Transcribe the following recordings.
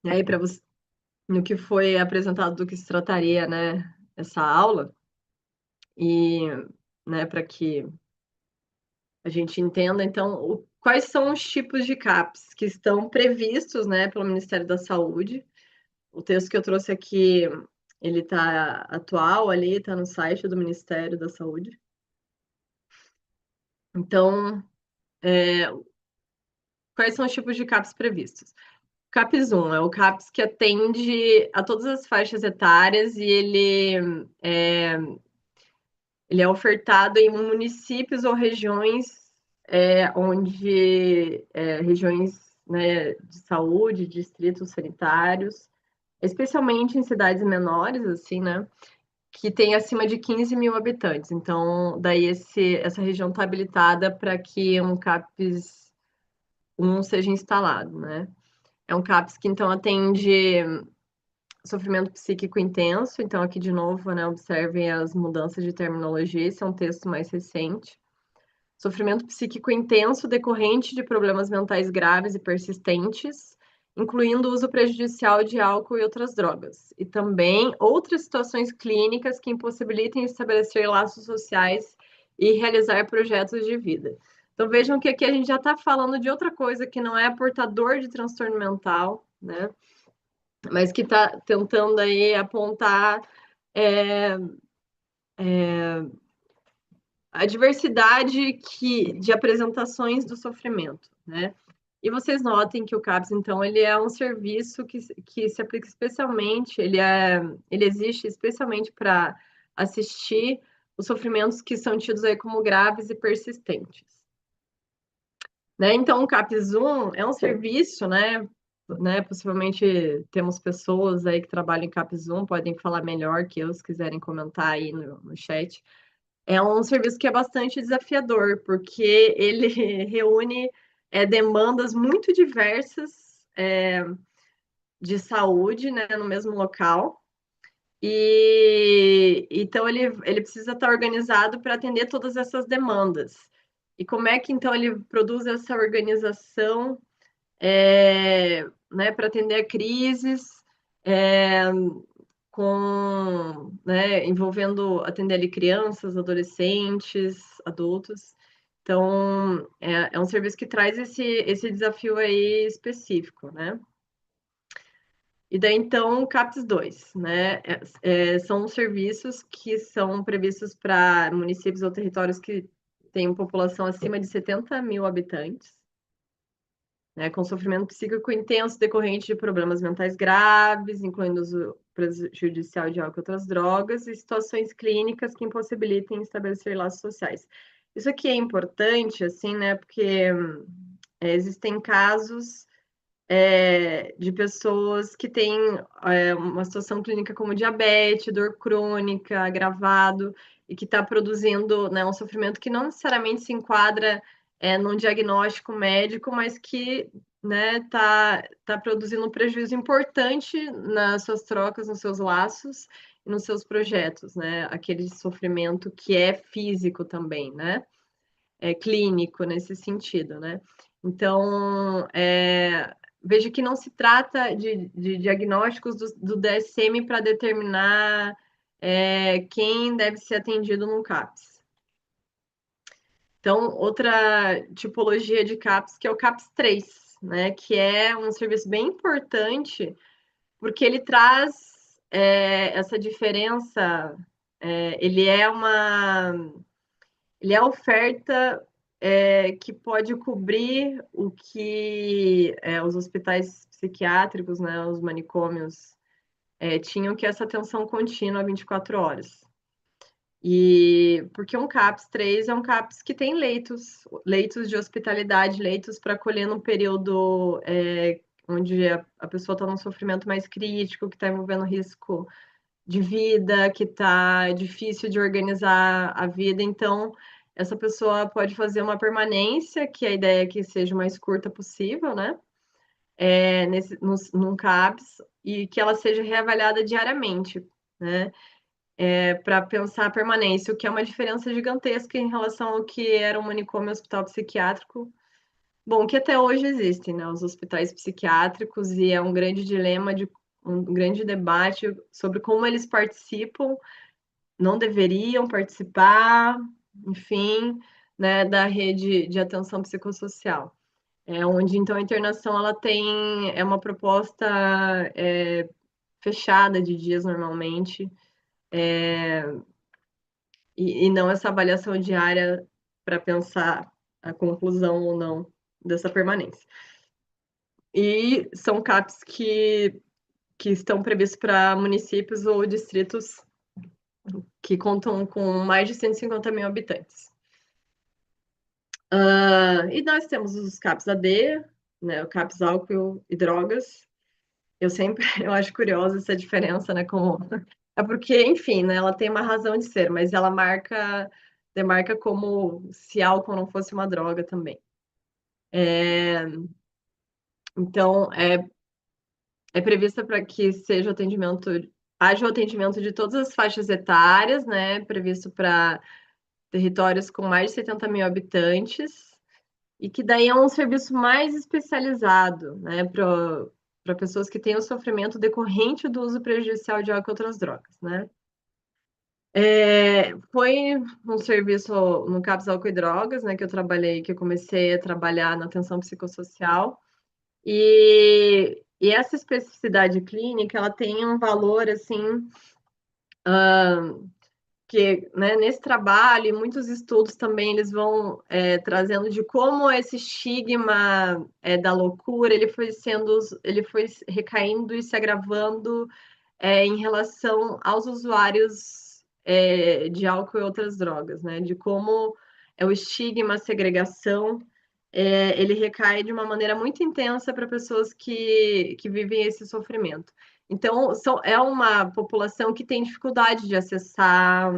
E aí, para você, no que foi apresentado do que se trataria, né, essa aula, e, né, para que a gente entenda, então, quais são os tipos de CAPs que estão previstos, né, pelo Ministério da Saúde. O texto que eu trouxe aqui, ele está atual ali, está no site do Ministério da Saúde. Então, quais são os tipos de CAPs previstos? CAPS 1 é o CAPS que atende a todas as faixas etárias e ele é ofertado em municípios ou regiões regiões, né, de saúde, distritos sanitários, especialmente em cidades menores, assim, né, que tem acima de 15 mil habitantes. Então, daí essa região está habilitada para que um CAPS 1 seja instalado, né? É um CAPS que, então, atende sofrimento psíquico intenso. Então, aqui de novo, né, observem as mudanças de terminologia, esse é um texto mais recente. Sofrimento psíquico intenso decorrente de problemas mentais graves e persistentes, incluindo o uso prejudicial de álcool e outras drogas. E também outras situações clínicas que impossibilitem estabelecer laços sociais e realizar projetos de vida. Então, vejam que aqui a gente já está falando de outra coisa que não é portador de transtorno mental, né? Mas que está tentando aí apontar é, a diversidade de apresentações do sofrimento, né? E vocês notem que o CAPS, então, ele é um serviço que se aplica especialmente, ele existe especialmente para assistir os sofrimentos que são tidos aí como graves e persistentes. Né? Então, o CAPS 1 é um serviço, né? Possivelmente temos pessoas aí que trabalham em CAPS 1, podem falar melhor que eu, se quiserem comentar aí no chat. É um serviço que é bastante desafiador, porque ele reúne demandas muito diversas de saúde, né, no mesmo local. E então ele precisa estar organizado para atender todas essas demandas. E como é que então ele produz essa organização né, para atender crises, é, envolvendo atender ali crianças, adolescentes, adultos. Então, é um serviço que traz esse desafio aí específico, né? E daí, então, o CAPS 2, né? São serviços que são previstos para municípios ou territórios que têm população acima de 70 mil habitantes, né, com sofrimento psíquico intenso decorrente de problemas mentais graves, incluindo uso prejudicial de álcool e outras drogas, e situações clínicas que impossibilitem estabelecer laços sociais. Isso aqui é importante, assim, né, porque existem casos de pessoas que têm uma situação clínica como diabetes, dor crônica, agravado, e que está produzindo, né, um sofrimento que não necessariamente se enquadra num diagnóstico médico, mas que né, tá produzindo um prejuízo importante nas suas trocas, nos seus laços e nos seus projetos, né? Aquele sofrimento que é físico também, né? É clínico nesse sentido, né? Então, veja que não se trata de diagnósticos do DSM para determinar quem deve ser atendido no CAPS. Então, outra tipologia de CAPS, que é o CAPS 3, né, que é um serviço bem importante, porque ele traz essa diferença, ele é ele é a oferta que pode cobrir o que os hospitais psiquiátricos, né, os manicômios, tinham, que é essa atenção contínua 24 horas. E porque um CAPS 3 é um CAPS que tem leitos de hospitalidade, leitos para acolher num período onde a pessoa está num sofrimento mais crítico, que está envolvendo risco de vida, que está difícil de organizar a vida. Então, essa pessoa pode fazer uma permanência, que a ideia é que seja o mais curta possível, né? Num CAPS, e que ela seja reavaliada diariamente, né? Para pensar a permanência, o que é uma diferença gigantesca em relação ao que era um manicômio hospital psiquiátrico, Bom, que até hoje existem, né, os hospitais psiquiátricos, e é um grande dilema, um grande debate sobre como eles participam, não deveriam participar, enfim, né, da rede de atenção psicossocial. É onde, então, a internação ela é uma proposta fechada de dias normalmente, e não essa avaliação diária para pensar a conclusão ou não dessa permanência. E são CAPs que estão previstos para municípios ou distritos que contam com mais de 150 mil habitantes. E nós temos os CAPs AD, né, o CAPs álcool e drogas. Eu sempre eu acho curiosa essa diferença, né? Como, é porque, enfim, né, ela tem uma razão de ser, mas ela demarca como se álcool não fosse uma droga também. Então, é prevista para que haja o atendimento de todas as faixas etárias, né? Previsto para territórios com mais de 70 mil habitantes, e que daí é um serviço mais especializado, né? Para pessoas que têm o sofrimento decorrente do uso prejudicial de álcool e outras drogas, né? Foi um serviço no CAPS Álcool e Drogas, né, que eu comecei a trabalhar na atenção psicossocial, e essa especificidade clínica, ela tem um valor, assim, que, né, nesse trabalho, e muitos estudos também, eles vão trazendo de como esse estigma da loucura, ele foi recaindo e se agravando em relação aos usuários de álcool e outras drogas, né? De como é o estigma, a segregação, ele recai de uma maneira muito intensa para pessoas que vivem esse sofrimento. Então, é uma população que tem dificuldade de acessar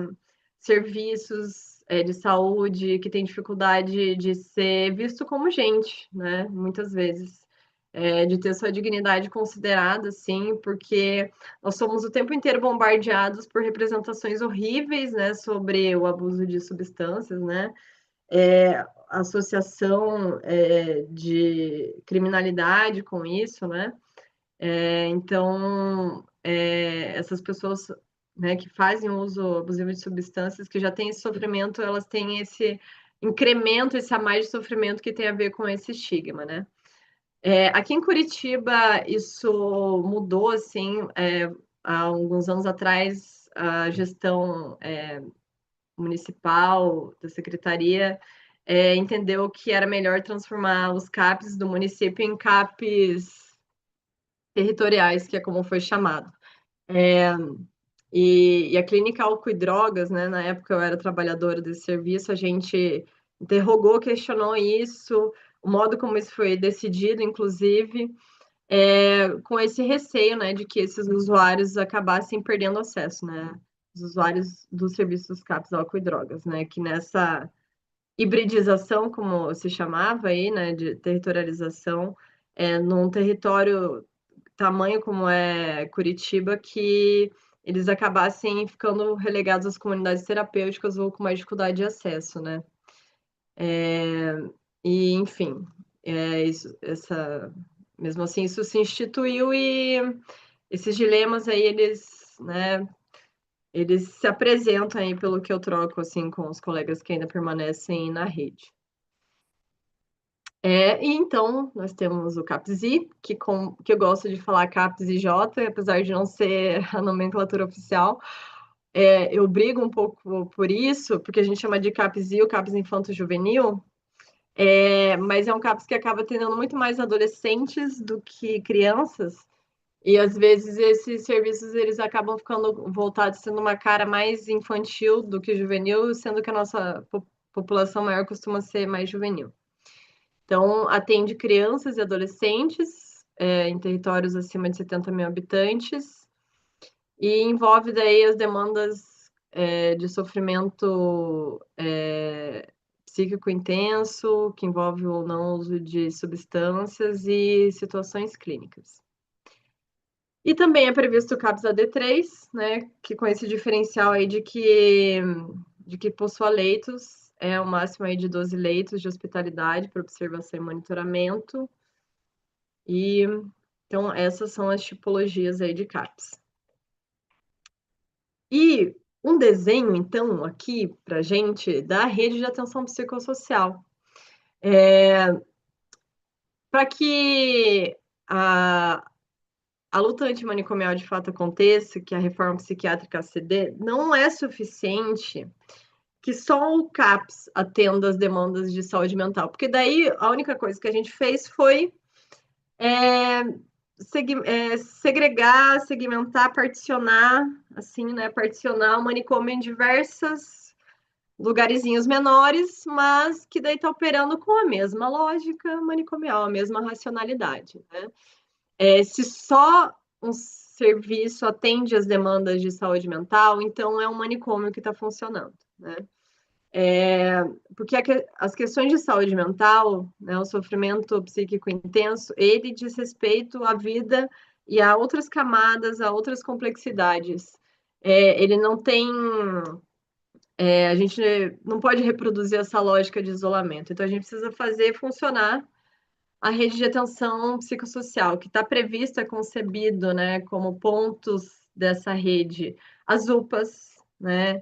serviços de saúde, que tem dificuldade de ser visto como gente, né? Muitas vezes. De ter sua dignidade considerada, assim, porque nós somos o tempo inteiro bombardeados por representações horríveis, né, sobre o abuso de substâncias, né, associação de criminalidade com isso, né, então essas pessoas, né, que fazem uso abusivo de substâncias, que já têm esse sofrimento, elas têm esse incremento, esse a mais de sofrimento que tem a ver com esse estigma, né. Aqui em Curitiba, isso mudou, assim, há alguns anos atrás, a gestão municipal da secretaria entendeu que era melhor transformar os CAPs do município em CAPs territoriais, que é como foi chamado. E a Clínica Álcool e Drogas, né, na época eu era trabalhadora desse serviço, a gente interrogou, questionou isso, o modo como isso foi decidido, inclusive, com esse receio, né, de que esses usuários acabassem perdendo acesso, né, os usuários dos serviços CAPS, álcool e drogas, né, que nessa hibridização, como se chamava aí, né, de territorialização, num território tamanho como é Curitiba, que eles acabassem ficando relegados às comunidades terapêuticas ou com mais dificuldade de acesso, né. E, enfim, mesmo assim, isso se instituiu, e esses dilemas aí, né, eles se apresentam aí pelo que eu troco, assim, com os colegas que ainda permanecem na rede. E então, nós temos o CAPS-I, que eu gosto de falar CAPS-IJ, apesar de não ser a nomenclatura oficial. Eu brigo um pouco por isso, porque a gente chama de CAPS-I, o CAPS Infanto-Juvenil, mas é um CAPS que acaba atendendo muito mais adolescentes do que crianças, e às vezes esses serviços eles acabam ficando voltados, sendo uma cara mais infantil do que juvenil, sendo que a nossa população maior costuma ser mais juvenil. Então, atende crianças e adolescentes em territórios acima de 70 mil habitantes, e envolve daí as demandas de sofrimento psíquico intenso, que envolve o não uso de substâncias e situações clínicas. E também é previsto o CAPS AD3, né, que com esse diferencial aí de que possua leitos é o máximo aí de 12 leitos de hospitalidade para observação e monitoramento. E então essas são as tipologias aí de CAPS. E um desenho, então, aqui para gente da rede de atenção psicossocial. Para que a luta antimanicomial de fato aconteça, que a reforma psiquiátrica CD, não é suficiente que só o CAPS atenda as demandas de saúde mental, porque daí a única coisa que a gente fez foi segregar, segmentar, particionar, assim, né, particionar o manicômio em diversas lugarzinhos menores, mas que daí está operando com a mesma lógica manicomial, a mesma racionalidade, né? Se só um serviço atende às demandas de saúde mental, então é um manicômio que está funcionando, né? Porque as questões de saúde mental, né, o sofrimento psíquico intenso, ele diz respeito à vida e a outras camadas, a outras complexidades. Ele não tem. A gente não pode reproduzir essa lógica de isolamento. Então, a gente precisa fazer funcionar a rede de atenção psicossocial, que está previsto, é concebido, né, como pontos dessa rede, as UPAs, né,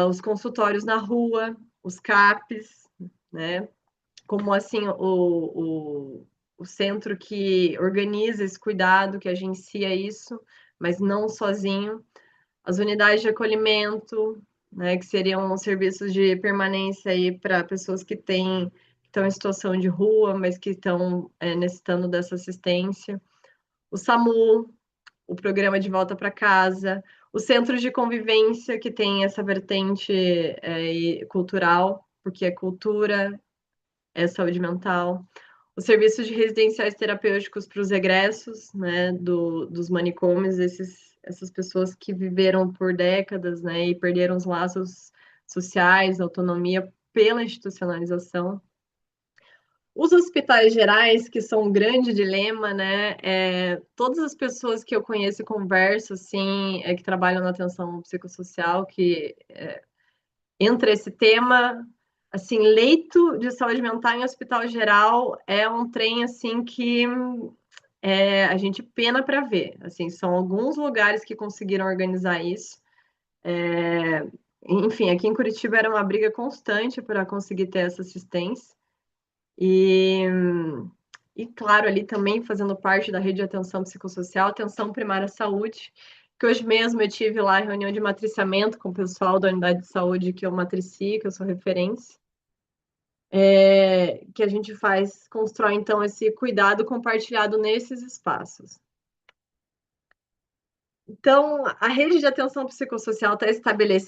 os consultórios na rua, os CAPs, né, como assim o centro que organiza esse cuidado, que agencia isso, mas não sozinho, as unidades de acolhimento, né, que seriam serviços de permanência aí para pessoas que estão em situação de rua, mas que estão necessitando dessa assistência, o SAMU, o programa de volta para casa, os centros de convivência que tem essa vertente cultural, porque é cultura, é saúde mental, os serviços de residenciais terapêuticos para os egressos, né, dos manicômios, essas pessoas que viveram por décadas, né, e perderam os laços sociais, autonomia pela institucionalização. Os hospitais gerais, que são um grande dilema, né? Todas as pessoas que eu conheço e converso, assim, que trabalham na atenção psicossocial, que entra esse tema, assim, leito de saúde mental em hospital geral é um trem, assim, que a gente pena para ver. Assim, são alguns lugares que conseguiram organizar isso. Enfim, aqui em Curitiba era uma briga constante para conseguir ter essa assistência. E claro, ali também fazendo parte da rede de atenção psicossocial, atenção primária à saúde, que hoje mesmo eu tive lá reunião de matriciamento com o pessoal da unidade de saúde que eu matrici, que eu sou referência, que a gente constrói então esse cuidado compartilhado nesses espaços. Então, a rede de atenção psicossocial está estabelecida